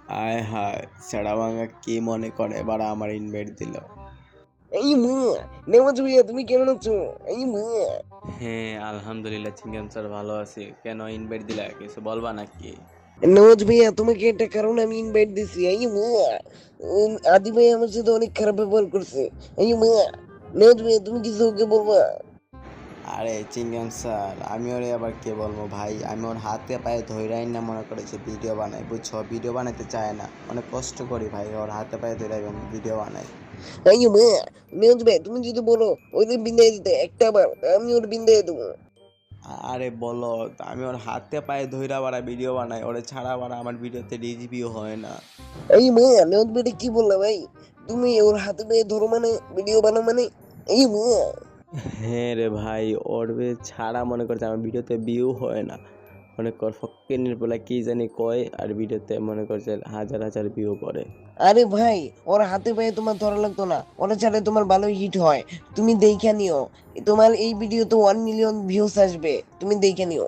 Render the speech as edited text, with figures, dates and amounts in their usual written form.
আয় হায়, সেটা ভাঙা কি মনে করে এবার আমার ইনভাইট দিল। এই মা, নেওয়াজ ভাইয়া তুমি কেমন আছো? এই মা, হ্যাঁ আলহামদুলিল্লাহ চিঙ্গাম স্যার ভালো আছি। কেন ইনভাইট দিলা, কিছু বলবা নাকি? নেওয়াজ ভাইয়া তোমাকে একটা কারণে আমি ইনভাইট দিছি। এই মা, আদি ভাই আমার সাথে অনেক খারাপ ব্যবহার করছে। এই মা, নেওয়াজ ভাইয়া তুমি কিছু ওকে বলবা? আরে চিঙ্গাম স্যার, আমি ওরে আবার কে বলবো ভাই, আমি ওর হাতে পায়ে ধইরাই না মনে করেছে ভিডিও বানাই, বুঝছো? ভিডিও বানাইতে চায় না, অনেক কষ্ট করি ভাই, ওর হাতে পায়ে ধরে ভিডিও বানাই। এই মা, নেওয়াজ ভাই তুমি যদি বলো ওদের বিন্দায় দিতে একটা বার, আমি ওর বিন্দায় দেবো। আরে বলো, আমি ওর হাতে পায়ে ধইরা বাড়া ভিডিও বানাই, ওরে ছাড়া বাড়া আমার ভিডিওতে রিচ ভিউ হয় না। এই মা, নেওয়াজ ভাই কি বললা ভাই? তুমি ওর হাতে পেয়ে ধরো মানে ভিডিও বানাও মানে? এই মা, হ্যাঁ রে ভাই, ওর ছাড়া মনে করছে আমার ভিডিওতে ভিউ হয় না। মনে কর ফক্কিনির বলে কি জানি কয়, আর ভিডিওতে মনে করছে হাজার হাজার ভিউ করে। আরে ভাই, ওর হাতে পায়ে তোমার ধরা লাগতো না, ওরা ছাড়া তোমার ভালোই হিট হয়। তুমি দেখে নিও, তোমার এই ভিডিওতে 1 মিলিয়ন ভিউজ আসবে, তুমি দেখে নিও।